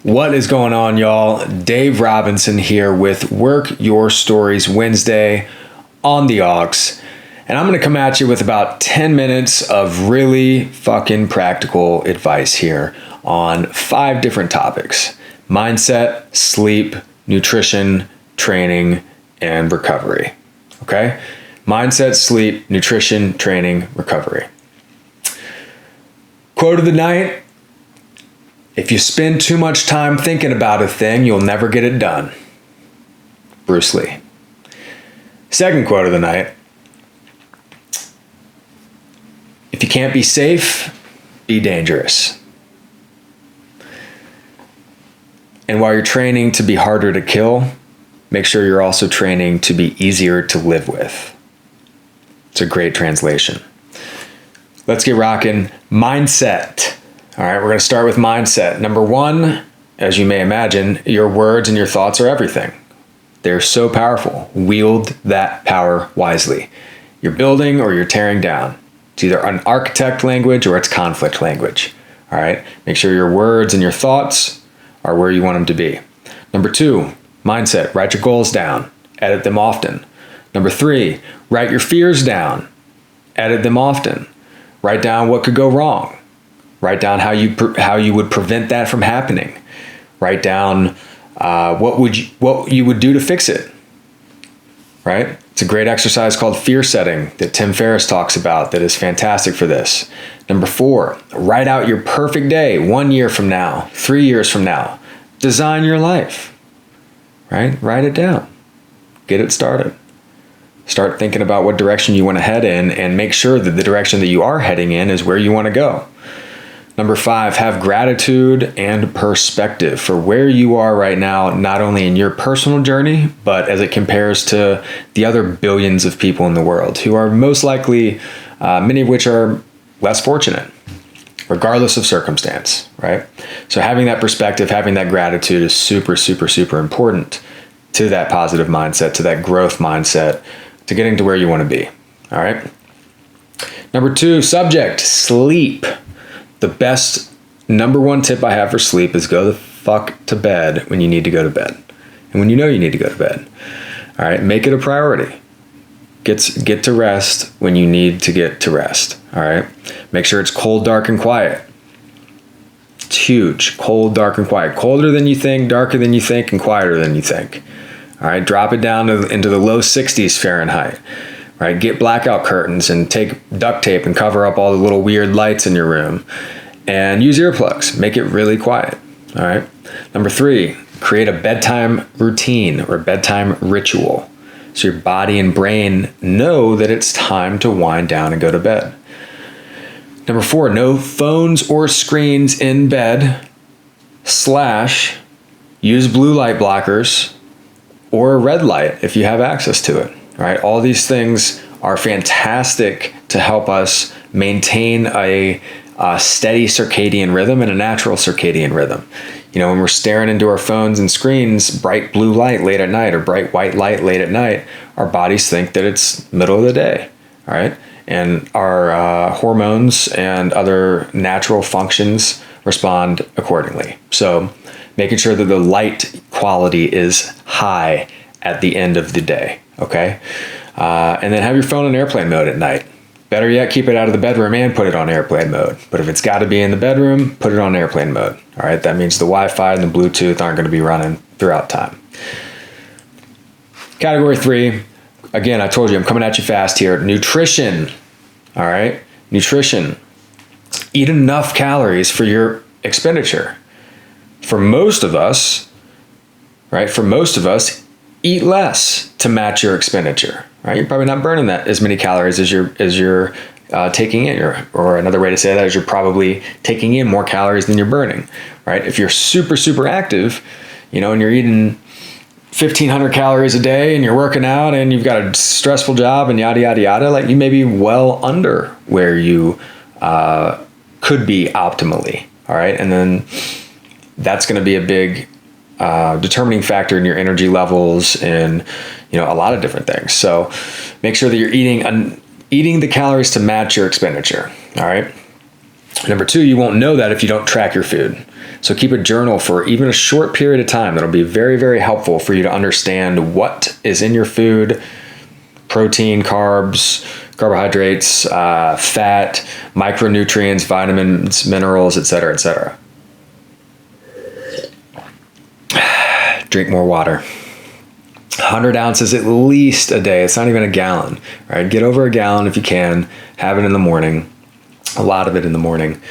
What is going on, y'all? Dave Robinson here with Work Your Stories Wednesday on the Aux. And I'm going to come at you with about 10 minutes of really fucking practical advice here on 5 different topics: mindset, sleep, nutrition, training, and recovery. Okay? Mindset, sleep, nutrition, training, recovery. Quote of the night: if you spend too much time thinking about a thing, you'll never get it done. Bruce Lee. Second quote of the night: if you can't be safe, be dangerous. And while you're training to be harder to kill, make sure you're also training to be easier to live with. It's a great translation. Let's get rocking. Mindset. All right, we're going to start with mindset. Number 1, as you may imagine, your words and your thoughts are everything. They're so powerful. Wield that power wisely. You're building or you're tearing down. It's either an architect language or it's conflict language. All right, make sure your words and your thoughts are where you want them to be. Number 2, mindset. Write your goals down. Edit them often. Number 3, write your fears down. Edit them often. Write down what could go wrong. Write down how you would prevent that from happening. Write down what you would do to fix it. Right? It's a great exercise called fear setting that Tim Ferriss talks about that is fantastic for this. Number 4, write out your perfect day 1 year from now, 3 years from now. Design your life. Right? Write it down. Get it started. Start thinking about what direction you want to head in and make sure that the direction that you are heading in is where you want to go. Number 5, have gratitude and perspective for where you are right now, not only in your personal journey, but as it compares to the other billions of people in the world who are most likely, many of which are less fortunate, regardless of circumstance, right? So having that perspective, having that gratitude is super, super, super important to that positive mindset, to that growth mindset, to getting to where you want to be, all right? Number 2, subject, sleep. The best number 1 tip I have for sleep is go the fuck to bed when you need to go to bed. And when you know you need to go to bed. All right, make it a priority. Get to rest when you need to get to rest. All right, make sure it's cold, dark, and quiet. It's huge. Cold, dark, and quiet. Colder than you think, darker than you think, and quieter than you think. All right, drop it down into the low 60s Fahrenheit. Right, get blackout curtains and take duct tape and cover up all the little weird lights in your room, and use earplugs. Make it really quiet. All right. Number 3, create a bedtime routine or bedtime ritual, so your body and brain know that it's time to wind down and go to bed. Number 4, no phones or screens in bed. / use blue light blockers or a red light if you have access to it. Right? All these things are fantastic to help us maintain a steady circadian rhythm and a natural circadian rhythm. You know, when we're staring into our phones and screens, bright blue light late at night or bright white light late at night, our bodies think that it's middle of the day, all right? And our hormones and other natural functions respond accordingly. So making sure that the light quality is high at the end of the day. Okay. And then have your phone in airplane mode at night. Better yet, keep it out of the bedroom and put it on airplane mode. But if it's got to be in the bedroom, put it on airplane mode. All right. That means the Wi-Fi and the Bluetooth aren't going to be running throughout time. Category 3. Again, I told you I'm coming at you fast here. Nutrition. All right. Nutrition. Eat enough calories for your expenditure. For most of us, right? Eat less to match your expenditure, right? You're probably not burning that as many calories as you're taking in, or another way to say that is you're probably taking in more calories than you're burning, right? If you're super, super active, you know, and you're eating 1,500 calories a day and you're working out and you've got a stressful job and yada, yada, yada, like you may be well under where you could be optimally, all right? And then that's going to be a big determining factor in your energy levels and, you know, a lot of different things. So make sure that you're eating the calories to match your expenditure. All right. Number two, you won't know that if you don't track your food. So keep a journal for even a short period of time. That'll be very, very helpful for you to understand what is in your food: protein, carbs, carbohydrates, fat, micronutrients, vitamins, minerals, etc., etc. Drink more water. 100 ounces at least a day. It's not even a gallon, right? Get over a gallon if you can. Have it in the morning. A lot of it in the morning.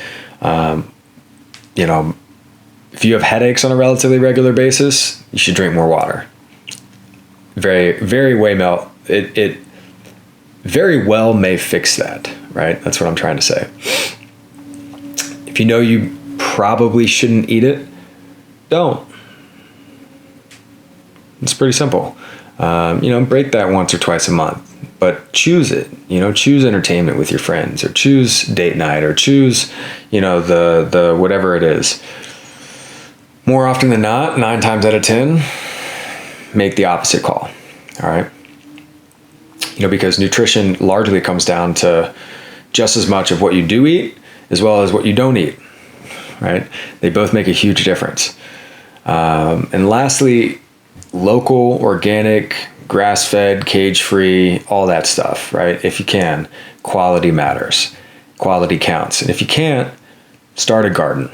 If you have headaches on a relatively regular basis, you should drink more water. Very, very it very well may fix that, right? That's what I'm trying to say. If you know you probably shouldn't eat it, don't. It's pretty simple. Break that once or twice a month, but choose it. Choose entertainment with your friends, or choose date night, or choose, the whatever it is. More often than not, 9 times out of 10, make the opposite call. All right. Because nutrition largely comes down to just as much of what you do eat as well as what you don't eat. Right? They both make a huge difference. And lastly, local, organic, grass-fed, cage-free, all that stuff, right? If you can, quality matters. Quality counts. And if you can't, start a garden.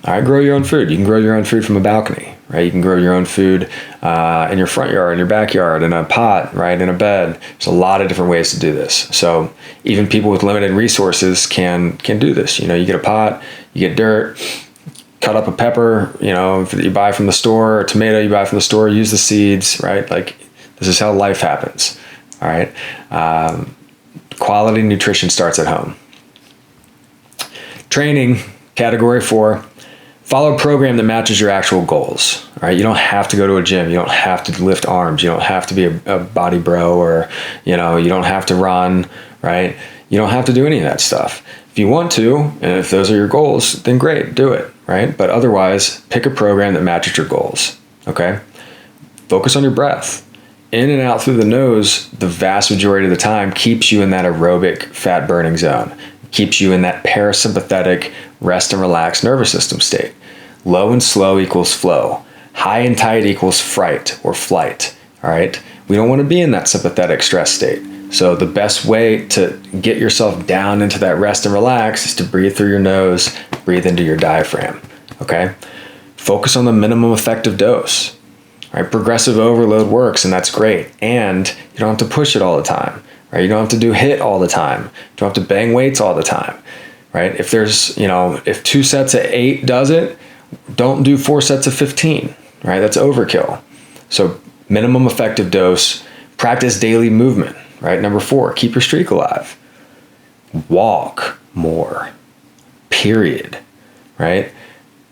All right, grow your own food. You can grow your own food from a balcony, right? You can grow your own food in your front yard, in your backyard, in a pot, right? In a bed. There's a lot of different ways to do this. So even people with limited resources can do this. You get a pot, you get dirt, cut up a pepper, that you buy from the store, or tomato you buy from the store, use the seeds, right? Like, this is how life happens. All right. Quality nutrition starts at home. Training, category 4, follow a program that matches your actual goals. All right. You don't have to go to a gym. You don't have to lift arms. You don't have to be a body bro, or, you don't have to run, right? You don't have to do any of that stuff. If you want to, and if those are your goals, then great, do it, right? But otherwise, pick a program that matches your goals, okay? Focus on your breath. In and out through the nose, the vast majority of the time, keeps you in that aerobic fat burning zone, keeps you in that parasympathetic rest and relax nervous system state. Low and slow equals flow. High and tight equals fright or flight, all right? We don't want to be in that sympathetic stress state. So the best way to get yourself down into that rest and relax is to breathe through your nose, breathe into your diaphragm, okay? Focus on the minimum effective dose. Right? Progressive overload works, and that's great. And you don't have to push it all the time, right? You don't have to do HIIT all the time. You don't have to bang weights all the time, right? If there's, if 2 sets of 8 does it, don't do 4 sets of 15, right? That's overkill. So minimum effective dose, practice daily movement, right? Number 4, keep your streak alive. Walk more, period, right?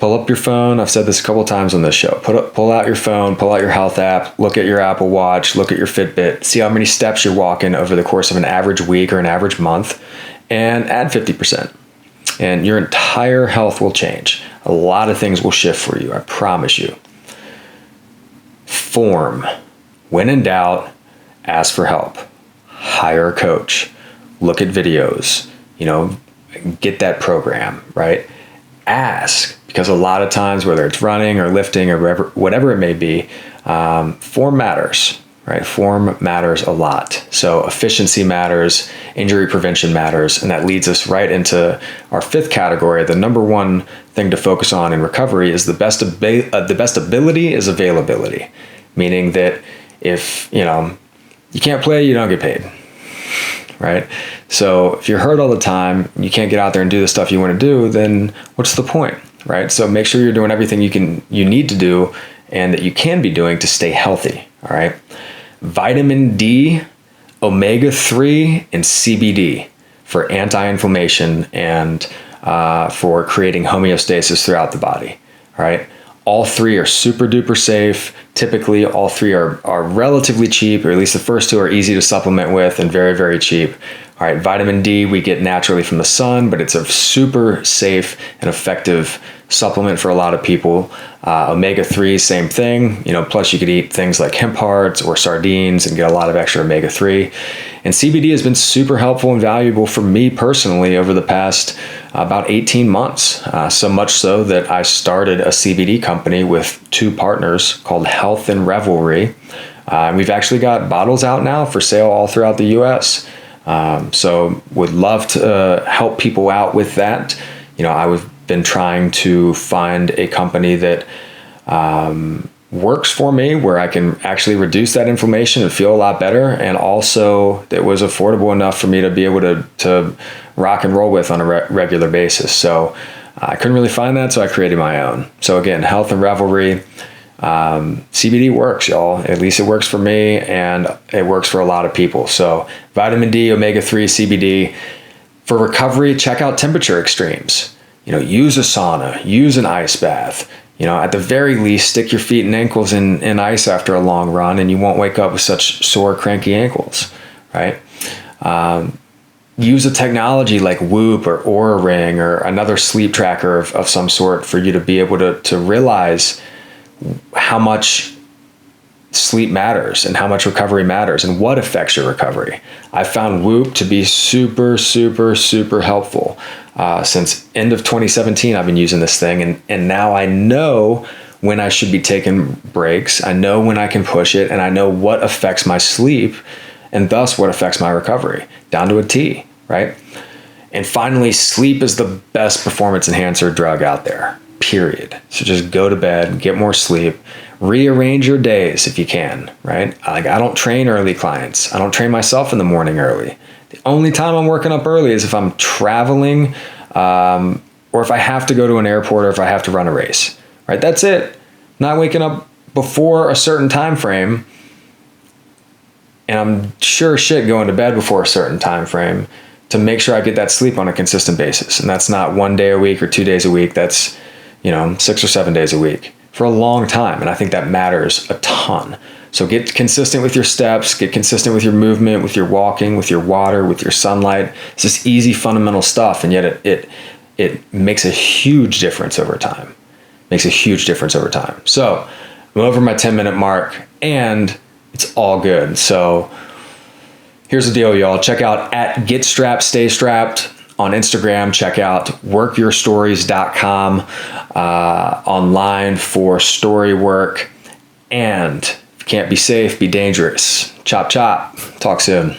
Pull up your phone. I've said this a couple of times on this show. Pull out your phone, pull out your health app, look at your Apple Watch, look at your Fitbit, see how many steps you're walking over the course of an average week or an average month, and add 50%. And your entire health will change. A lot of things will shift for you, I promise you. Form. When in doubt, ask for help. Hire a coach. Look at videos. Get that program, right? Ask, because a lot of times, whether it's running or lifting or whatever it may be, form matters, right? Form matters a lot. So efficiency matters, injury prevention matters, and that leads us right into our 5th category. The number 1 thing to focus on in recovery is the best ability is availability, meaning that if you can't play, you don't get paid. Right? So if you're hurt all the time, you can't get out there and do the stuff you want to do, then what's the point, right? So make sure you're doing everything you need to do and that you can be doing to stay healthy, all right? Vitamin D, omega-3, and CBD for anti-inflammation and for creating homeostasis throughout the body, all right? All 3 are super duper safe. Typically, all 3 are relatively cheap, or at least the first 2 are easy to supplement with and very, very cheap. All right, vitamin D we get naturally from the sun, but it's a super safe and effective supplement for a lot of people. Omega-3, same thing. Plus you could eat things like hemp hearts or sardines and get a lot of extra omega-3. And CBD has been super helpful and valuable for me personally over the past about 18 months. So much so that I started a CBD company with 2 partners called Health and Revelry. And we've actually got bottles out now for sale all throughout the US. So would love to help people out with that. I've been trying to find a company that works for me, where I can actually reduce that inflammation and feel a lot better, and also that was affordable enough for me to be able to rock and roll with on a regular basis. So I couldn't really find that, so I created my own. So again, Health and Revelry. CBD works, y'all. At least it works for me, and it works for a lot of people. So vitamin D, omega-3, CBD. For recovery, check out Temperature Extremes. Use a sauna, use an ice bath. At the very least, stick your feet and ankles in ice after a long run, and you won't wake up with such sore, cranky ankles, right? Use a technology like Whoop or Oura Ring or another sleep tracker of some sort for you to be able to realize how much sleep matters and how much recovery matters and what affects your recovery. I found Whoop to be super, super, super helpful. Since end of 2017, I've been using this thing, and now I know when I should be taking breaks. I know when I can push it, and I know what affects my sleep and thus what affects my recovery down to a T, right? And finally, sleep is the best performance enhancer drug out there, period. So just go to bed, get more sleep, rearrange your days if you can, right? I don't train early clients. I don't train myself in the morning early. The only time I'm working up early is if I'm traveling, or if I have to go to an airport, or if I have to run a race, right? That's it. Not waking up before a certain time frame, and I'm sure shit going to bed before a certain time frame to make sure I get that sleep on a consistent basis. And that's not 1 day a week or 2 days a week. That's 6 or 7 days a week for a long time. And I think that matters a ton. So get consistent with your steps, get consistent with your movement, with your walking, with your water, with your sunlight. It's just easy, fundamental stuff. And yet it makes a huge difference over time. Makes a huge difference over time. So I'm over my 10-minute mark, and it's all good. So here's the deal, y'all. Check out at Get Strapped, Stay Strapped on Instagram. Check out workyourstories.com online for story work. And if you can't be safe, be dangerous. Chop, chop. Talk soon.